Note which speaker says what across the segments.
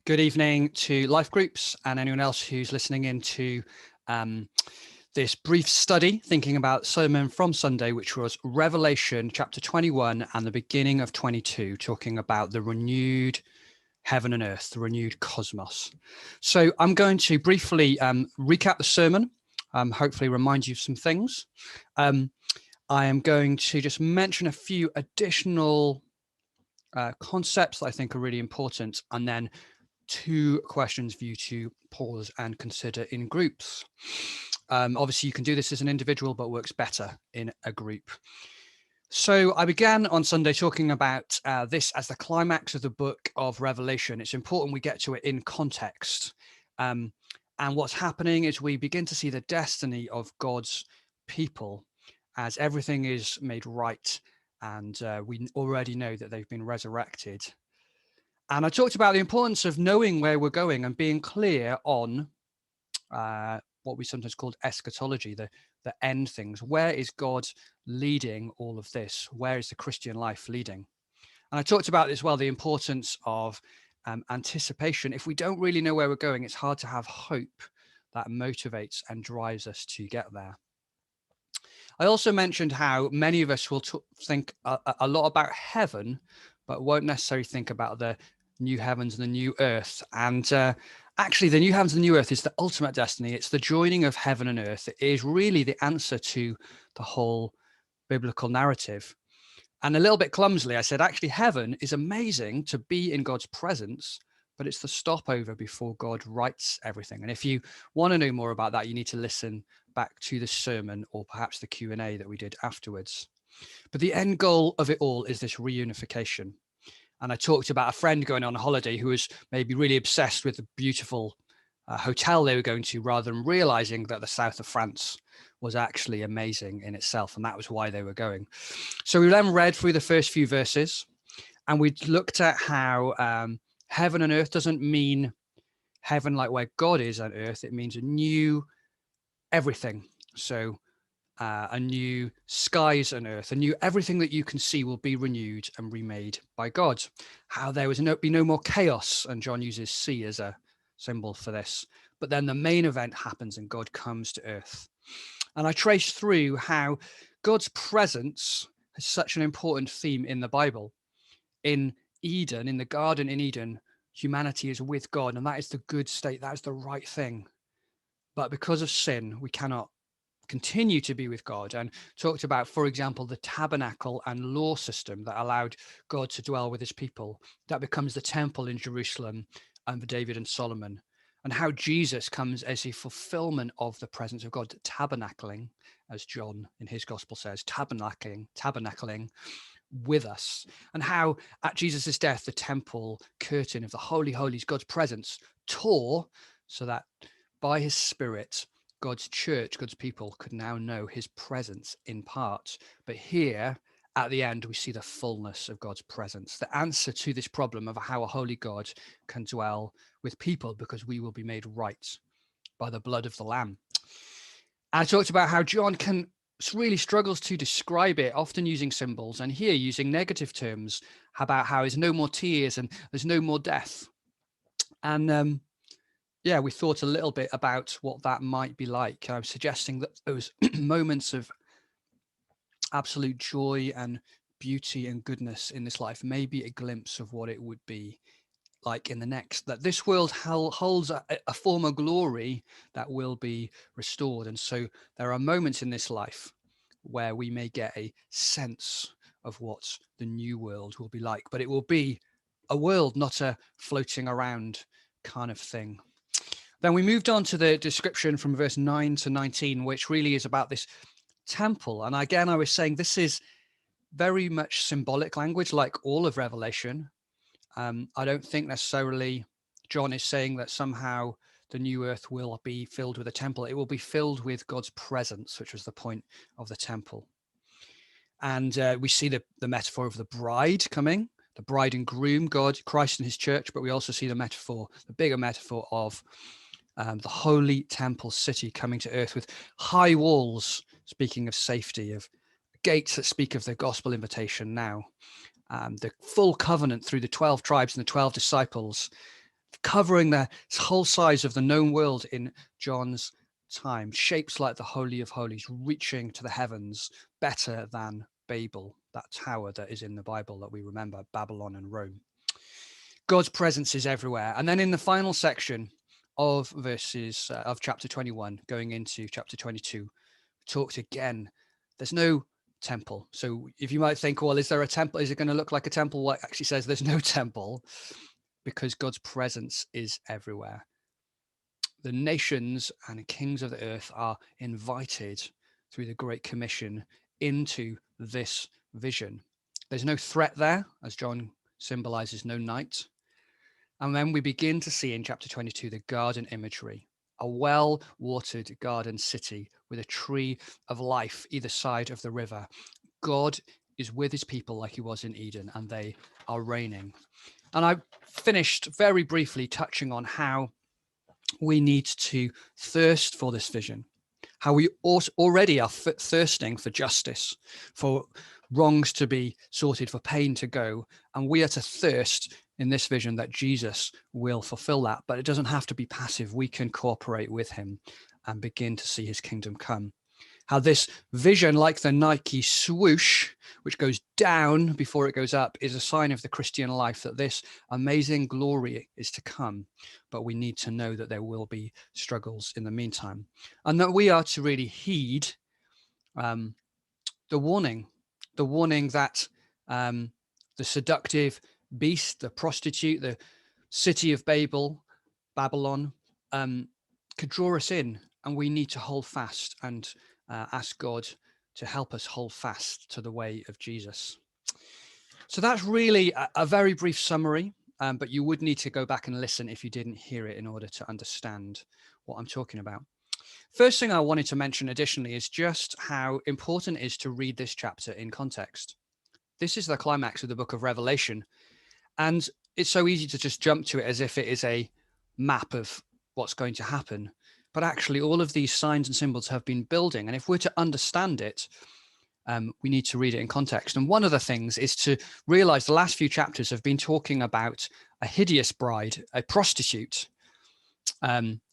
Speaker 1: Good evening to life groups and anyone else who's listening in to this brief study, thinking about sermon from Sunday, which was Revelation chapter 21 and the beginning of 22, talking about the renewed heaven and earth, the renewed cosmos. So I'm going to briefly recap the sermon, hopefully remind you of some things. I am going to just mention a few additional concepts that I think are really important, and then two questions for you to pause and consider in groups. Obviously, you can do this as an individual, but works better in a group. So I began on Sunday talking about this as the climax of the book of Revelation. It's important we get to it in context. And what's happening is we begin to see the destiny of God's people as everything is made right. And we already know that they've been resurrected. And I talked about the importance of knowing where we're going and being clear on what we sometimes call eschatology, the end things. Where is God leading all of this? Where is the Christian life leading? And I talked about as well, the importance of anticipation. If we don't really know where we're going, it's hard to have hope that motivates and drives us to get there. I also mentioned how many of us will think a lot about heaven, but won't necessarily think about the new heavens and the new earth. And actually, the new heavens and the new earth is the ultimate destiny. It's the joining of heaven and earth. It is really the answer to the whole biblical narrative. And a little bit clumsily, I said, actually, heaven is amazing to be in God's presence, but it's the stopover before God writes everything. And if you want to know more about that, you need to listen back to the sermon or perhaps the Q&A that we did afterwards. But the end goal of it all is this reunification. And I talked about a friend going on a holiday who was maybe really obsessed with the beautiful hotel they were going to, rather than realizing that the south of France was actually amazing in itself. And that was why they were going. So we then read through the first few verses, and we looked at how heaven and earth doesn't mean heaven like where God is on earth. It means a new everything. So a new skies and earth, a new everything that you can see will be renewed and remade by God. How there was be no more chaos, and John uses sea as a symbol for this. But then the main event happens and God comes to earth. And I traced through how God's presence is such an important theme in the Bible. In Eden, in the garden in Eden, humanity is with God, and that is the good state. That is the right thing. But because of sin, we cannot continue to be with God, and talked about, for example, the tabernacle and law system that allowed God to dwell with his people. That becomes the temple in Jerusalem under David and Solomon, and how Jesus comes as a fulfillment of the presence of God, tabernacling, as John in his gospel says, tabernacling with us, and how at Jesus's death, the temple curtain of the Holy Holies, God's presence, tore so that by his Spirit, God's church, God's people could now know his presence in part. But here at the end, we see the fullness of God's presence, the answer to this problem of how a holy God can dwell with people, because we will be made right by the blood of the Lamb. I talked about how John really struggles to describe it, often using symbols, and here using negative terms about how there's no more tears and there's no more death. And yeah, we thought a little bit about what that might be like. I was suggesting that those moments of absolute joy and beauty and goodness in this life may be a glimpse of what it would be like in the next, that this world holds a former glory that will be restored. And so there are moments in this life where we may get a sense of what the new world will be like, but it will be a world, not a floating around kind of thing. Then we moved on to the description from verse 9 to 19, which really is about this temple. And again, I was saying this is very much symbolic language, like all of Revelation. I don't think necessarily John is saying that somehow the new earth will be filled with a temple. It will be filled with God's presence, which was the point of the temple. And we see the metaphor of the bride coming, the bride and groom, God, Christ and his church. But we also see the bigger metaphor of the holy temple city coming to earth with high walls, speaking of safety, of gates that speak of the gospel invitation now. The full covenant through the 12 tribes and the 12 disciples, covering the whole size of the known world in John's time, shapes like the Holy of Holies, reaching to the heavens, better than Babel, that tower that is in the Bible that we remember, Babylon and Rome. God's presence is everywhere. And then in the final section of verses of chapter 21, going into chapter 22, talked again, there's no temple. So if you might think, well, is there a temple? Is it going to look like a temple? What actually says there's no temple, because God's presence is everywhere. The nations and kings of the earth are invited through the Great Commission into this vision. There's no threat there, as John symbolizes no night. And then we begin to see in chapter 22 the garden imagery, a well-watered garden city with a tree of life either side of the river. God is with his people like he was in Eden, and they are reigning. And I finished very briefly touching on how we need to thirst for this vision, how we already are thirsting for justice, for wrongs to be sorted, for pain to go. And we are to thirst in this vision that Jesus will fulfill that. But it doesn't have to be passive. We can cooperate with him and begin to see his kingdom come. How this vision, like the Nike swoosh, which goes down before it goes up, is a sign of the Christian life, that this amazing glory is to come. But we need to know that there will be struggles in the meantime, and that we are to really heed the warning that the seductive beast, the prostitute, the city of Babylon, could draw us in, and we need to hold fast and ask God to help us hold fast to the way of Jesus. So that's really a very brief summary, but you would need to go back and listen if you didn't hear it in order to understand what I'm talking about. First thing I wanted to mention additionally is just how important it is to read this chapter in context. This is the climax of the book of Revelation, and it's so easy to just jump to it as if it is a map of what's going to happen. But actually, all of these signs and symbols have been building. And if we're to understand it, we need to read it in context. And one of the things is to realize the last few chapters have been talking about a hideous bride, a prostitute,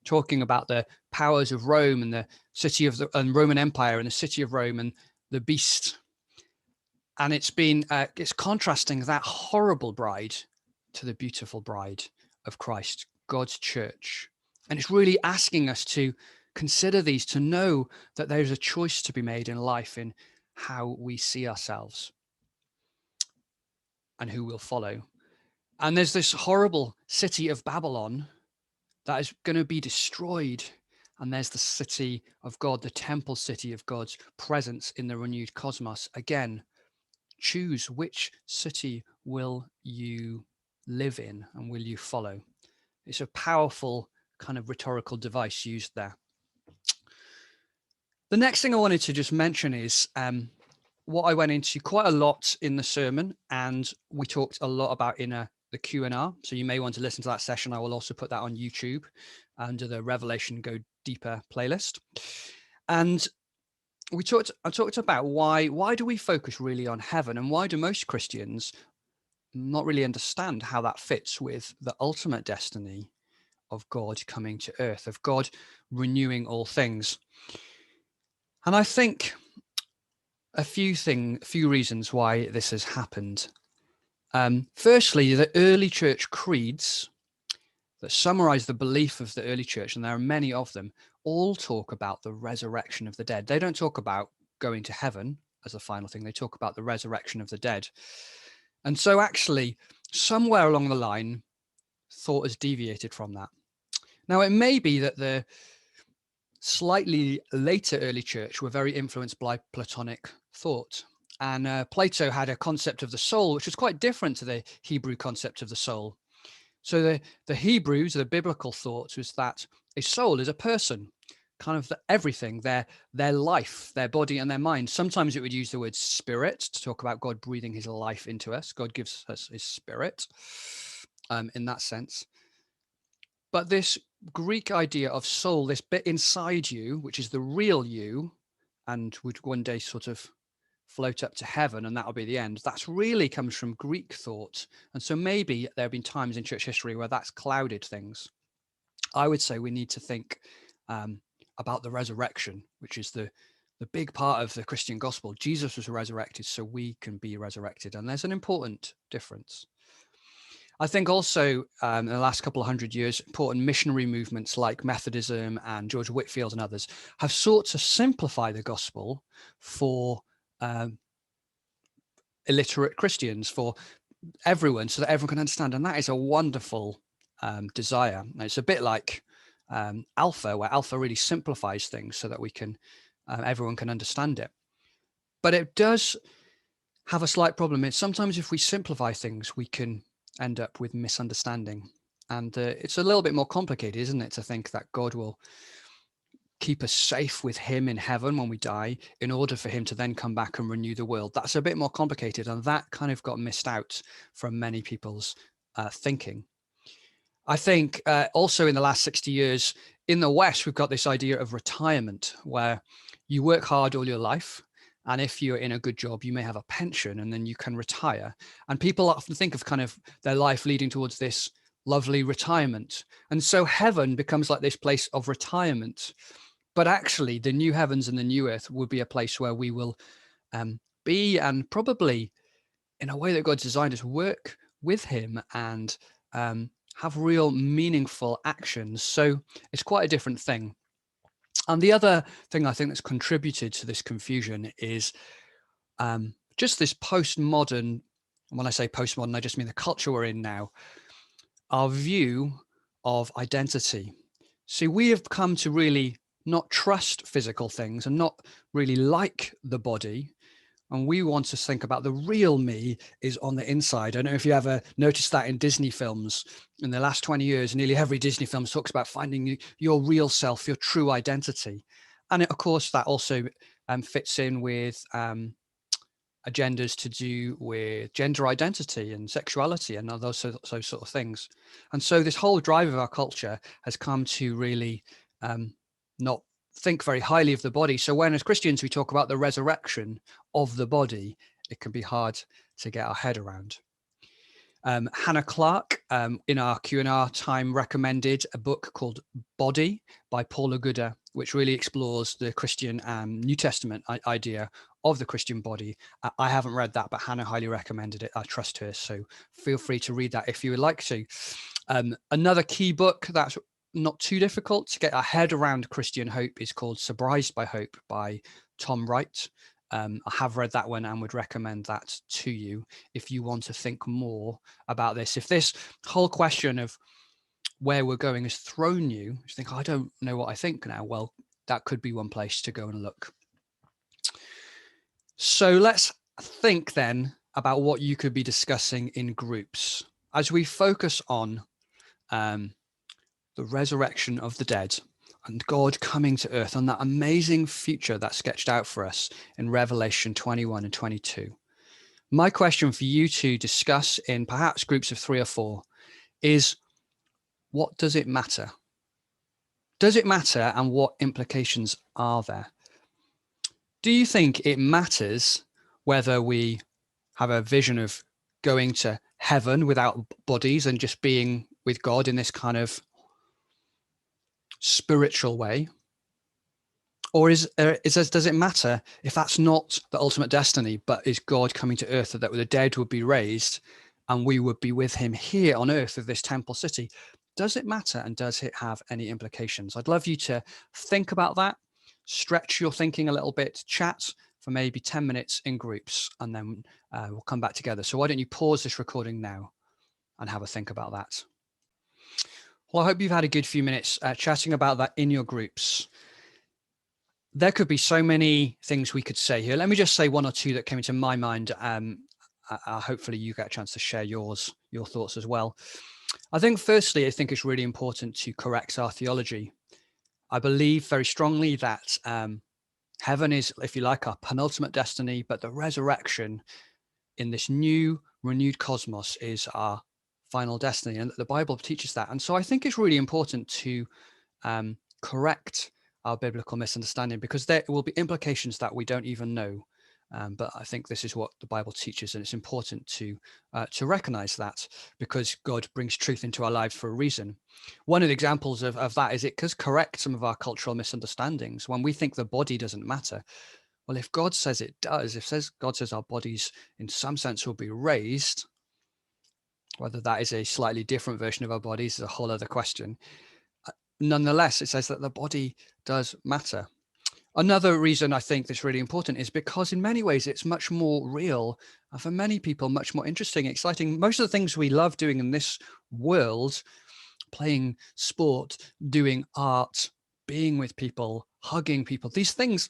Speaker 1: talking about the powers of Rome and the city of the Roman Empire and the city of Rome and the beast. And it's contrasting that horrible bride to the beautiful bride of Christ, God's church. And it's really asking us to consider these, to know that there's a choice to be made in life in how we see ourselves and who we'll follow. And there's this horrible city of Babylon that is going to be destroyed. And there's the city of God, the temple city of God's presence in the renewed cosmos. Again, choose which city will you live in and will you follow? It's a powerful kind of rhetorical device used there. The next thing I wanted to just mention is what I went into quite a lot in the sermon, and we talked a lot about in the Q&R. So you may want to listen to that session. I will also put that on YouTube under the Revelation Go Deeper playlist. And I talked about why do we focus really on heaven, and why do most Christians not really understand how that fits with the ultimate destiny of God coming to earth, of God renewing all things. And I think a few reasons why this has happened. Firstly, the early church creeds that summarize the belief of the early church, and there are many of them, all talk about the resurrection of the dead. They don't talk about going to heaven as the final thing. They talk about the resurrection of the dead. And so actually, somewhere along the line, thought has deviated from that. Now, it may be that the slightly later early church were very influenced by Platonic thought. And Plato had a concept of the soul, which was quite different to the Hebrew concept of the soul. So the Hebrews, the biblical thought was that a soul is a person, kind of everything, their life, their body and their mind. Sometimes it would use the word spirit to talk about God breathing his life into us. God gives us his spirit in that sense. But this Greek idea of soul, this bit inside you, which is the real you, and would one day sort of float up to heaven and that'll be the end. That's really comes from Greek thought. And so maybe there have been times in church history where that's clouded things. I would say we need to think about the resurrection, which is the big part of the Christian gospel. Jesus was resurrected so we can be resurrected. And there's an important difference. I think also in the last couple of hundred years, important missionary movements like Methodism and George Whitefield and others have sought to simplify the gospel for illiterate Christians, for everyone, so that everyone can understand. And that is a wonderful desire. And it's a bit like Alpha, where Alpha really simplifies things so that we can, everyone can understand it. But it does have a slight problem. It's sometimes if we simplify things, we can end up with misunderstanding. And it's a little bit more complicated, isn't it, to think that God will keep us safe with him in heaven when we die in order for him to then come back and renew the world. That's a bit more complicated, and that kind of got missed out from many people's thinking. I think also in the last 60 years in the West, we've got this idea of retirement where you work hard all your life. And if you're in a good job, you may have a pension and then you can retire. And people often think of kind of their life leading towards this lovely retirement. And so heaven becomes like this place of retirement. But actually, the new heavens and the new earth will be a place where we will be, and probably in a way that God designed us, work with him and have real meaningful actions. So it's quite a different thing. And the other thing I think that's contributed to this confusion is just this postmodern, when I say postmodern, I just mean the culture we're in now, our view of identity. See, we have come to really not trust physical things and not really like the body. And we want to think about the real me is on the inside. I don't know if you ever noticed that in Disney films. In the last 20 years, nearly every Disney film talks about finding your real self, your true identity. And of course, that also fits in with agendas to do with gender identity and sexuality and those sort of things. And so this whole drive of our culture has come to really not think very highly of the body. So when as Christians we talk about the resurrection of the body, it can be hard to get our head around. Hannah Clark in our Q&R time recommended a book called Body by Paula Gooder, which really explores the Christian New Testament idea of the Christian body. I haven't read that, but Hannah highly recommended it. I trust her, so feel free to read that if you would like to. Another key book that's not too difficult to get our head around Christian hope is called Surprised by Hope by Tom Wright. I have read that one and would recommend that to you if you want to think more about this. If this whole question of where we're going has thrown you, you think, oh, I don't know what I think now. Well, that could be one place to go and look. So let's think then about what you could be discussing in groups as we focus on the resurrection of the dead and God coming to earth on that amazing future that's sketched out for us in Revelation 21 and 22. My question for you to discuss in perhaps groups of 3 or 4 is, what does it matter? Does it matter, and what implications are there? Do you think it matters whether we have a vision of going to heaven without bodies and just being with God in this kind of spiritual way? Or does it matter if that's not the ultimate destiny, but is God coming to earth, that the dead would be raised and we would be with him here on earth of this temple city? Does it matter, and does it have any implications? I'd love you to think about that, stretch your thinking a little bit, chat for maybe 10 minutes in groups, and then we'll come back together. So why don't you pause this recording now and have a think about that? Well, I hope you've had a good few minutes chatting about that in your groups. There could be so many things we could say here. Let me just say 1 or 2 that came into my mind. Hopefully you get a chance to share your thoughts as well. I think firstly, I think it's really important to correct our theology. I believe very strongly that heaven is, if you like, our penultimate destiny, but the resurrection in this new renewed cosmos is our final destiny, and the Bible teaches that. And so I think it's really important to correct our biblical misunderstanding, because there will be implications that we don't even know But I think this is what the Bible teaches, and it's important to recognize that, because God brings truth into our lives for a reason. One of the examples of that is it does correct some of our cultural misunderstandings. When we think the body doesn't matter, well, if God says it does, God says our bodies in some sense will be raised, whether that is a slightly different version of our bodies is a whole other question. Nonetheless, it says that the body does matter. Another reason I think that's really important is because in many ways it's much more real, and for many people much more interesting, exciting. Most of the things we love doing in this world, playing sport, doing art, being with people, hugging people, these things,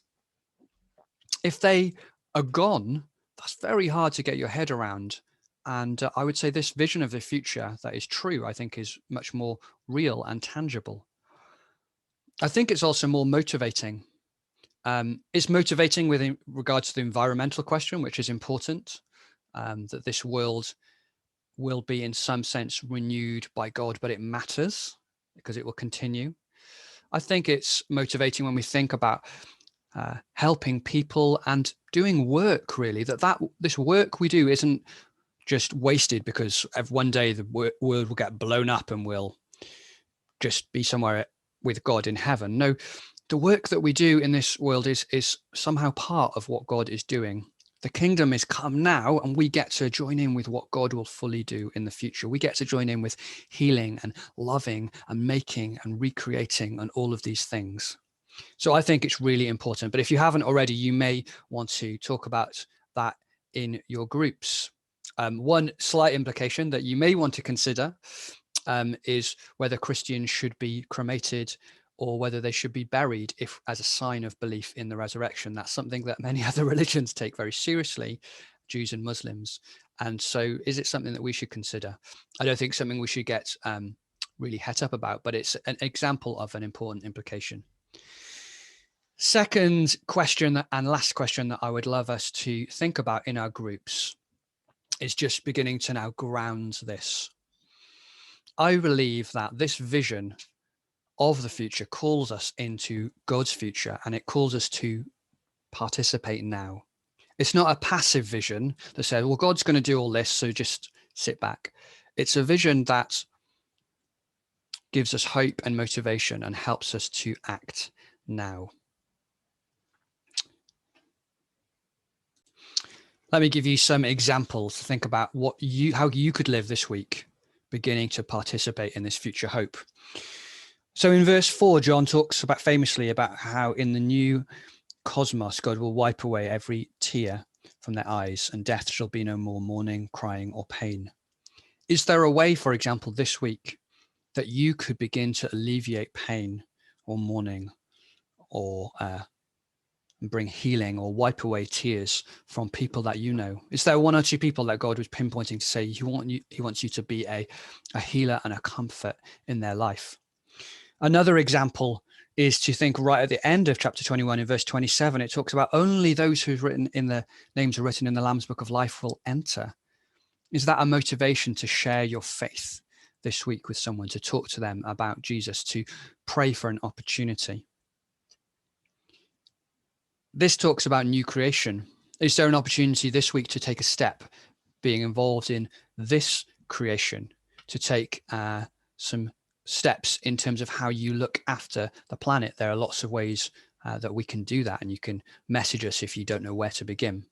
Speaker 1: if they are gone, that's very hard to get your head around. And I would say this vision of the future that is true, I think, is much more real and tangible. I think it's also more motivating. It's motivating with regards to the environmental question, which is important, that this world will be in some sense renewed by God, but it matters because it will continue. I think it's motivating when we think about helping people and doing work, really, that this work we do isn't just wasted because one day the world will get blown up and we'll just be somewhere with God in heaven. No, the work that we do in this world is somehow part of what God is doing. The kingdom is come now, and we get to join in with what God will fully do in the future. We get to join in with healing and loving and making and recreating and all of these things. So I think it's really important. But if you haven't already, you may want to talk about that in your groups. One slight implication that you may want to consider is whether Christians should be cremated or whether they should be buried as a sign of belief in the resurrection. That's something that many other religions take very seriously, Jews and Muslims. And so is it something that we should consider? I don't think something we should get really het up about, but it's an example of an important implication. Second question and last question that I would love us to think about in our groups is just beginning to now ground this. I believe that this vision of the future calls us into God's future, and it calls us to participate now. It's not a passive vision that says, well, God's going to do all this, so just sit back. It's a vision that gives us hope and motivation and helps us to act now. Let me give you some examples to think about how you could live this week, beginning to participate in this future hope. So in verse 4, John talks famously about how in the new cosmos, God will wipe away every tear from their eyes, and death shall be no more, mourning, crying, or pain. Is there a way, for example, this week that you could begin to alleviate pain or mourning or bring healing or wipe away tears from people that you know? Is there one or two people that God was pinpointing to say he wants you to be a healer and a comfort in their life? Another example is to think right at the end of chapter 21 in verse 27, it talks about only those whose names are written in the Lamb's Book of Life will enter. Is that a motivation to share your faith this week with someone, to talk to them about Jesus, to pray for an opportunity? This talks about new creation. Is there an opportunity this week to take a step, being involved in this creation, to take some steps in terms of how you look after the planet? There are lots of ways that we can do that, and you can message us if you don't know where to begin.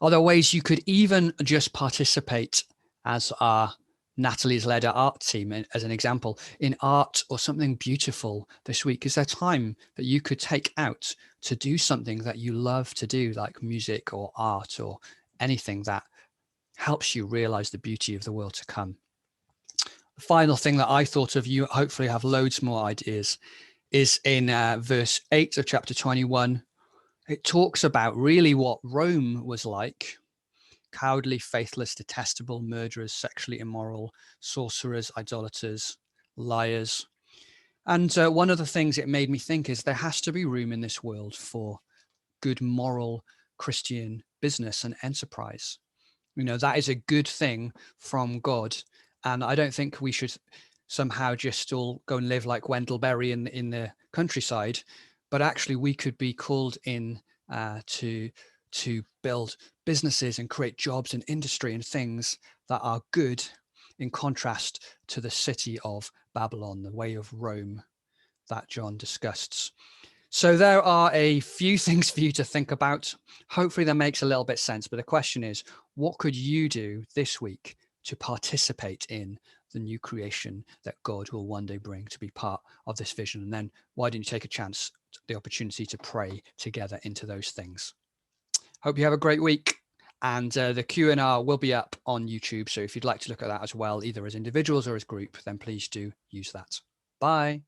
Speaker 1: Are there ways you could even just participate, as Natalie's led our art team, as an example, in art or something beautiful this week? Is there time that you could take out to do something that you love to do, like music or art or anything that helps you realize the beauty of the world to come? The final thing that I thought of, you hopefully have loads more ideas, is in verse 8 of chapter 21. It talks about really what Rome was like: cowardly, faithless, detestable, murderers, sexually immoral, sorcerers, idolaters, liars. And one of the things it made me think is there has to be room in this world for good, moral, Christian business and enterprise. That is a good thing from God. And I don't think we should somehow just all go and live like Wendell Berry in the countryside, but actually we could be called in to to build businesses and create jobs and industry and things that are good, in contrast to the city of Babylon, the way of Rome that John discussed. So there are a few things for you to think about. Hopefully that makes a little bit sense. But the question is, what could you do this week to participate in the new creation that God will one day bring, to be part of this vision? And then why don't you take a chance, the opportunity to pray together into those things? Hope you have a great week. And the Q&R will be up on YouTube. So if you'd like to look at that as well, either as individuals or as group, then please do use that. Bye.